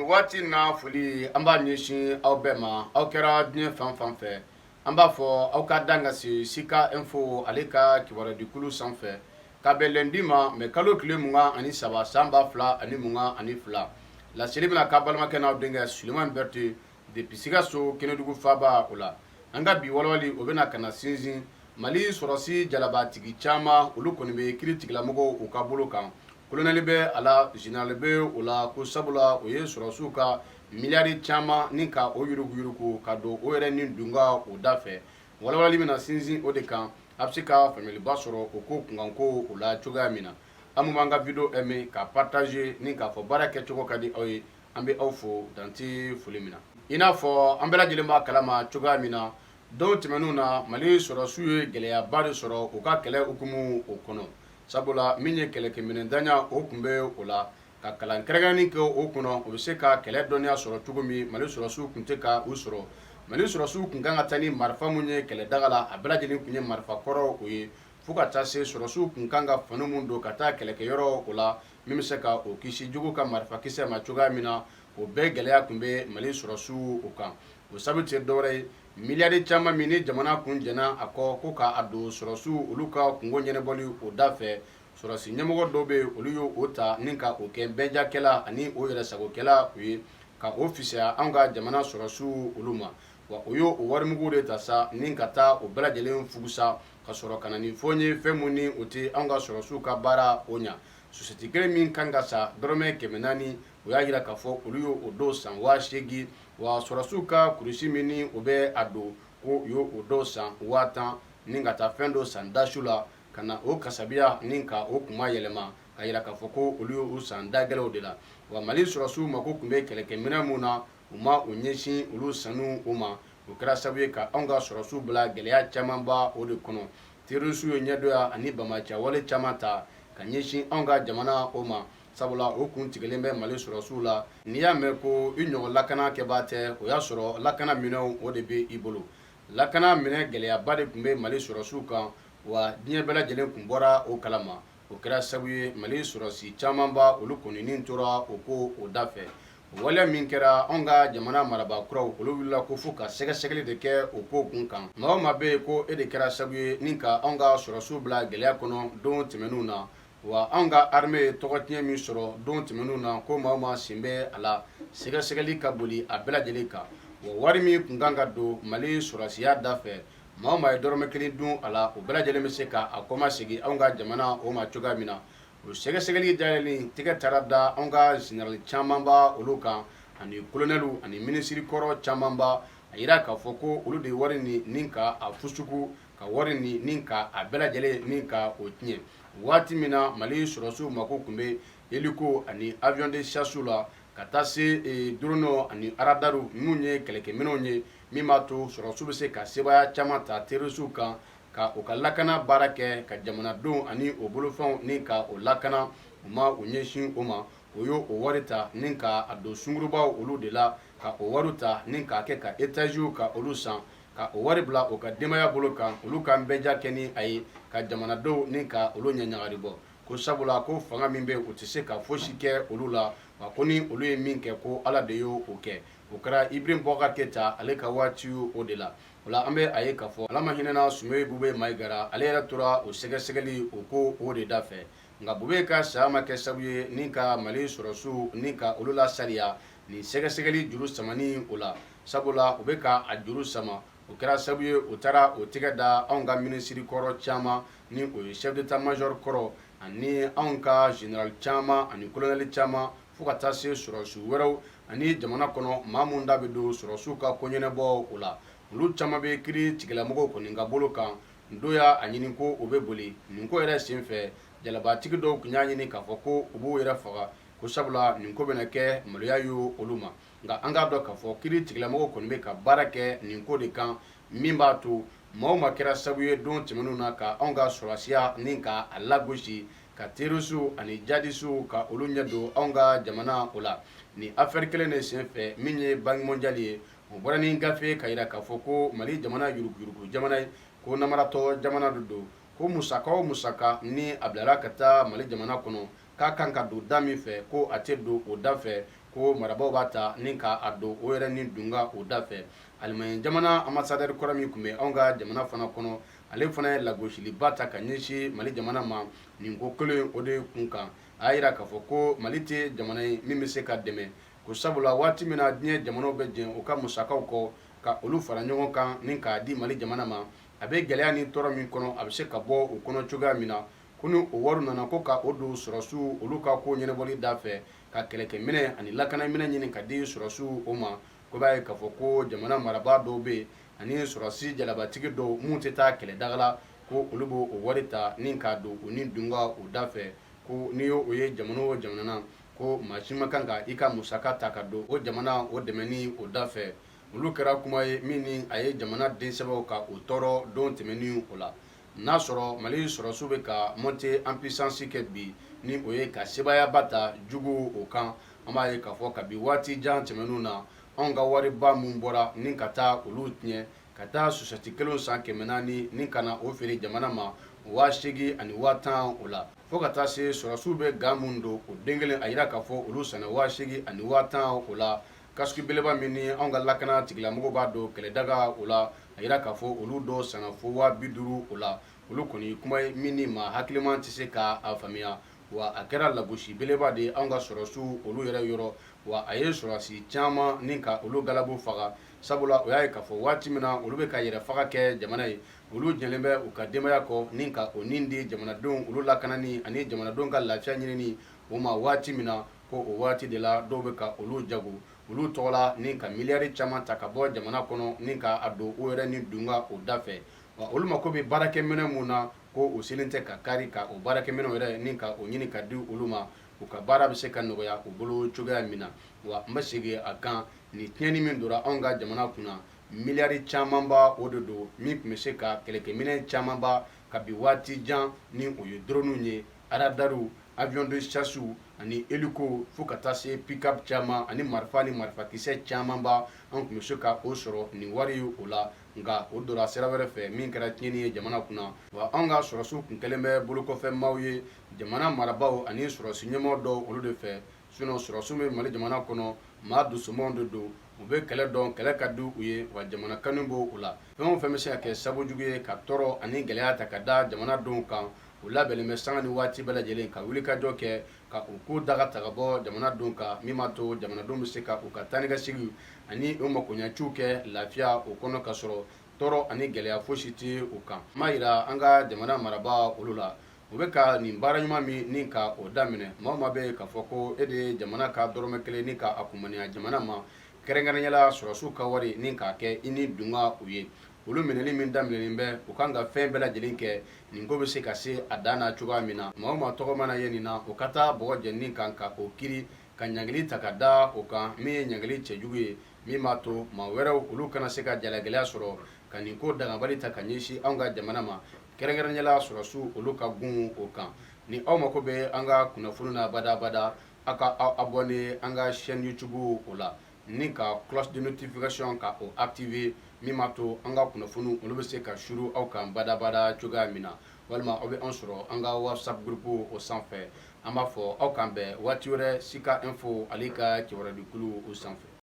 waati na foli an b'a ɲɛsin aw bɛɛ ma aw kɛra diɲɛ fan fan fɛ an b'a fɔ aw ka dan ka se Sika Info ale ka kibaruya dikulu sanfɛ ka bɛn lundi ma mais kalo tile 23 san 2022 laseli bɛna k'a balimakɛ n'aw denkɛ Suleman Berete depuis Sikaso Kɛnɛdugu faaba o la an ka bi walawali o bɛna kana sinsin Mali sɔrɔsi jalabatigi caman olu kɔni bɛ kiiri tigilamɔgɔw u ka bolo kan kolonɛli bɛ a la général bɛ o la ko sabula o ye sɔrɔsiw ka miliyari caman ni ka o yuruguyurugu ka don o yɛrɛ ni dunga o da fɛ walawali bɛna sinsin o de kan a bɛ se ka faamuyaliba sɔrɔ o ko kunkanko o la cogoya min na an b'an ka video aimer ka partager ni k'a fɔ baara kɛcogo ka di aw ye an bɛ aw fo dante foli min na i n'a fɔ an bɛɛ lajɛlen b'a kalama cogoya min na dɔw tɛmɛnnu na Mali sɔrɔsiw ye gɛlɛyaba de sɔrɔ u ka kɛlɛ hukumu o kɔnɔ sabula min ye kɛlɛkɛminɛntanya o tun bɛ o la ka kalan kɛrɛnkɛrɛnni kɛ o kɔnɔ o bɛ se ka kɛlɛ dɔnniya sɔrɔ cogo min Mali sɔrɔsiw tun tɛ ka u sɔrɔ Mali sɔrɔsiw tun kan ka taa ni marifa mun ye kɛlɛdaga la a bɛɛ lajɛlen tun ye marifa kɔrɔ o ye fo ka taa se sɔrɔsiw tun kan ka fani mun don ka taa kɛlɛkɛyɔrɔ o la min bɛ se ka o kisi jugu ka marifa kisɛ ma cogoya min na o bɛɛ gɛlɛya tun bɛ Mali sɔrɔsiw o kan o sabu tɛ dɔwɛrɛ ye miliyari caman min ni jamana kun jɛna a kɔ ko k'a don sɔrɔsiw olu ka kungo ɲɛnabɔli o da fɛ sɔrɔsi ɲɛmɔgɔ dɔw bɛ olu y'o o ta ni ka o kɛ bɛnjakɛla ani o yɛrɛ sagokɛla u ye ka o fisaya an ka jamana sɔrɔsiw olu ma wa o y'o warimugu de ta sa ni ka taa o bɛɛ lajɛlen fugusa ka sɔrɔ ka na ni fɔ n ye fɛn mun ni o tɛ an ka sɔrɔsiw ka baara o ɲa société kelen min kan ka sa dɔrɔmɛ 400 o y'a jira k'a fɔ olu y'o dɔw san 80,000 wa sɔrɔsiw ka kurusi min ni o bɛ a don ko u y'o dɔw san 10,000 ni ka taa fɛn dɔ san dasu la ka na o kasabiya ni ka o kuma yɛlɛma ka jira k'a fɔ ko olu y'o san dagɛlɛw de la wa Mali sɔrɔsiw mako tun bɛ kɛlɛkɛminɛn mun na u ma o ɲɛsin olu sanu o ma o kɛra sababu ye ka anw ka sɔrɔsiw bila gɛlɛya camanba o de kɔnɔ terrorisiw ye ɲɛdɔya ani bamacɛ wale caman ta ka ɲɛsin anw ka jamana o ma sabula o kun tigɛlen bɛ Mali sɔrɔsiw la n'i y'a mɛn ko i ɲɔgɔn lakana kɛbaa tɛ o y'a sɔrɔ lakana minɛnw o de bɛ i bolo lakana minɛ gɛlɛyaba de tun bɛ Mali sɔrɔsiw kan wa diɲɛ bɛɛ lajɛlen kun bɔra o kalama o kɛra sababu ye Mali sɔrɔsi camanba olu kɔni tora o ko o da fɛ o waleya min kɛra anw ka jamana marabakuraw olu wulila ko fo ka sɛgɛsɛgɛli de kɛ o ko kun kan maa o maa bɛ yen ko e de kɛra sababu ye ni ka anw ka sɔrɔsiw bila gɛlɛya kɔnɔ don tɛmɛnenw na wa anw ka armée ye tɔgɔtiɲɛ min sɔrɔ don tɛmɛnenw na ko maa o maa sen bɛ a la sɛgɛsɛgɛli ka boli a bɛɛ lajɛlen kan wa wari min kun kan ka don Mali sɔrɔsiya da fɛ maa o maa ye dɔrɔmɛ 1 dun a la o bɛɛ lajɛlen bɛ se ka a kɔma segin anw ka jamana o ma cogoya min na o sɛgɛsɛgɛli dayɛlɛlen tɛgɛ taara da anw ka général camanba olu kan ani colonel ani ministre kɔrɔ camanba a yira k'a fɔ ko olu de wari ni ka a fusuku ka wari ni ka a bɛɛ lajɛlen ni ka o tiɲɛ waati min na Mali sɔrɔsiw mako tun bɛ hélico ani avion de chasse la ka taa se drone ani radaru minnu ye kɛlɛkɛminɛnw ye min b'a to sɔrɔsiw bɛ se ka sebaya caman ta terrorisiw kan ka o ka lakana baara kɛ ka jamanadenw ani o bolofɛnw ni ka o lakana u ma o ɲɛsin o ma o y'o wari ta ni ka a don sungurubaw olu de la ka o wari ta ni k'a kɛ ka étages ka olu san ka o wari bila o ka denbaya bolo kan olu ka bɛnja kɛ ni a ye ka jamanadenw ni ka olu ɲɛɲagari bɔ ko sabula ko fanga min bɛ o tɛ se ka fosi kɛ olu la wa ko ni olu ye min kɛ ko Ala de y'o kɛ o kɛra Ibrahim Boubacar Keita ale ka waati o de la o la an bɛ a ye k'a fɔ Ala ma hinɛna Sumaye Bube Maigara ale yɛrɛ tora o sɛgɛsɛgɛli o ko o de da fɛ nka Bube ka saya ma kɛ sababu ye ni ka Mali sɔrɔsiw ni ka olu la sariya ni sɛgɛsɛgɛli juru samani o la sabula u bɛ ka a juru sama o kɛra sababu ye o taara o tɛgɛ da anw ka ministre kɔrɔ caman ni o ye chef d'état major kɔrɔ ani anw ka général caman ani colonel caman fo ka taa se sɔrɔsi wɛrɛw ani jamana kɔnɔ maa mun da bɛ don sɔrɔsiw ka ko ɲɛnabɔ o la olu caman bɛ kiiri tigilamɔgɔw kɔni ka bolo kan dɔw y'a ɲini ko o bɛ boli nin ko yɛrɛ senfɛ jalabatigi dɔw tun y'a ɲini k'a fɔ ko u b'u yɛrɛ faga ko sabula nin ko bɛna kɛ maloya ye olu ma nka an k'a dɔn k'a fɔ kiiri tigilamɔgɔw kɔni bɛ ka baara kɛ nin ko de kan min b'a to maa o maa kɛra sababu ye don tɛmɛnenw na ka anw ka sɔrɔsiya ni ka a lagosi ka terrorisiw ani jihadistes ka olu ɲɛ don anw ka jamana o la ni affaire kelen de senfɛ min ye banque mondiale ye o bɔra ni gafe ka jira k'a fɔ ko Mali jamana yuruguyurugu jamana ye ko namaratɔ jamana de don ko musaka o musaka ni a bilara ka taa Mali jamana kɔnɔ k'a kan ka don da min fɛ ko a tɛ don o da fɛ ko marabaw b'a ta ni ka a don o yɛrɛ ni dunga o da fɛ Alimami jamana ambassadeur kɔrɔ min tun bɛ anw ka jamana fana kɔnɔ ale fana ye lagosiliba ta ka ɲɛsin Mali jamana ma nin ko kelen o de kun kan a y'a jira k'a fɔ ko Mali tɛ jamana ye min bɛ se ka dɛmɛ ko sabula waati min na diɲɛ jamanaw bɛ jɛn u ka musakaw kɔ ka olu fara ɲɔgɔn kan ni k'a di Mali jamana ma a bɛ gɛlɛya ni tɔɔrɔ min kɔnɔ a bɛ se ka bɔ o kɔnɔ cogoya min na ko ni o wari nana ko ka o don sɔrɔsiw olu ka ko ɲɛnabɔli da fɛ ka kɛlɛkɛminɛ ani lakanaminɛ ɲini ka di sɔrɔsiw o ma ko b'a ye k'a fɔ ko jamana marabaa dɔw bɛ yen ani sɔrɔsi jalabatigi dɔw mun tɛ taa kɛlɛdaga la ko olu b'o o wari ta ni k'a don o ni dunga o da fɛ ko n'i y'o ye jamana o jamana na ko maa si ma kan ka i ka musaka ta ka don o jamana o dɛmɛ ni o da fɛ olu kɛra kuma ye min ni a ye jamana densɛbɛw ka o tɔɔrɔ don tɛmɛni o la n'a sɔrɔ Mali sɔrɔsiw bɛ ka monter en puissance kɛ bi ni o ye ka sebayaba ta jugu o kan an b'a ye k'a fɔ kabi waati jan tɛmɛnw na anw ka wariba mun bɔra ni ka taa olu tiɲɛ ka taa susɛti kelen san 400 ni ka na o feere jamana ma 8,000 ani 10,000 o la fo ka taa se sɔrɔsiw bɛ gan mun don o den kelen a yira k'a fɔ olu sɛnɛ 8,000 ani 10,000 o la kasiki beleba min ni anw ka lakana tigilamɔgɔw b'a don kɛlɛdaga o la a yira k'a fɔ olu dɔw sɛnɛ fo 50,000 o la olu kɔni kuma ye min ni maa hakiliman tɛ se k'a faamuya wa a kɛra lagosi beleba de anw ka sɔrɔsiw olu yɛrɛ yɔrɔ wa a ye sɔrɔsi caman ni ka olu galabu faga sabula o y'a ye k'a fɔ waati min na olu bɛ ka yɛrɛ faga kɛ jamana ye olu jɛlen bɛ u ka denbaya kɔ ni ka o nin di jamanadenw olu lakanani ani jamanadenw ka lafiya ɲinini o ma waati min na ko o waati de la dɔw bɛ ka olu jago olu tɔgɔ la ni ka miliyari caman ta ka bɔ jamana kɔnɔ ni ka a don o yɛrɛ ni dunga o da fɛ wa olu mako bɛ baarakɛminɛ mun na ko o selen tɛ ka kari ka o baarakɛminɛw yɛrɛ ni ka o ɲini ka di olu ma u ka baara bɛ se ka nɔgɔya u bolo cogoya min na wa n bɛ segin a kan ni tiɲɛni min donna anw ka jamana kunna miliyari camanba o de don min tun bɛ se ka kɛlɛkɛminɛ camanba kabi waati jan ni o ye drone ye radariw avion de chasse ani hélico fo ka taa se pick-up caman ani marifa ni marifakisɛ camanba an tun bɛ se ka o sɔrɔ nin wari o la nka o donna sira wɛrɛ fɛ min kɛra tiɲɛni ye jamana kunna wa anw ka sɔrɔsiw kun kɛlen bɛ bolokɔfɛmaaw ye jamana marabaw ani sɔrɔsi ɲɛmɔgɔ dɔw olu de fɛ sɔrɔsiw bɛ Mali jamana kɔnɔ maa dusumanw de don u bɛ kɛlɛ dɔn kɛlɛ ka di u ye wa jamana kanu b'o o la fɛn o fɛn bɛ se ka kɛ sababu jugu ye ka tɔɔrɔ ani gɛlɛya ta ka da jamanadenw kan u labɛnnen bɛ sanga ni waati bɛɛ lajɛlen ka wulikajɔ kɛ ka u ko daga ta ka bɔ jamanadenw kan min b'a to jamanadenw bɛ se ka u ka taa ni ka segin ani u makoɲɛciw kɛ lafiya o kɔnɔ ka sɔrɔ tɔɔrɔ ani gɛlɛya fosi tɛ u kan n b'a yira an ka jamana marabaa olu la u bɛ ka nin baara ɲuman min ni ka o daminɛ maa o maa bɛ k'a fɔ ko e de ye jamana ka dɔrɔmɛ kelen ni ka a kumaniya jamana ma kɛrɛnkɛrɛnyala sɔrɔsiw ka wari ni k'a kɛ i ni dunga u ye olu minɛli min daminɛlen bɛ u kan ka fɛn bɛɛ lajɛlen kɛ nin ko bɛ se ka se a dan na cogoya min na maa o maa tɔgɔ mana ye nin na o ka taa bɔgɔ jɛnini kan ka o kiri ka ɲangili ta ka da o kan min ye ɲangili cɛjugu ye min b'a to maa wɛrɛw olu kana se ka jalagɛlɛya sɔrɔ ka nin ko dangabali ta ka ɲɛsin anw ka jamana ma kɛrɛnkɛrɛnyala sɔrɔsiw olu ka gun o kan ni aw mako bɛ an ka kunnafoni na badabada aw ka abonné an ka chaîne YouTube o la ni ka cloche de notification ka o activer min b'a to an ka kunnafoni olu bɛ se ka suru aw kan badabada cogoya min na walima aw bɛ an sɔrɔ an ka WhatsApp groupe o sanfɛ an b'a fɔ aw kan bɛn waati wɛrɛ Sika Info ale ka kibaruya di kulu o sanfɛ.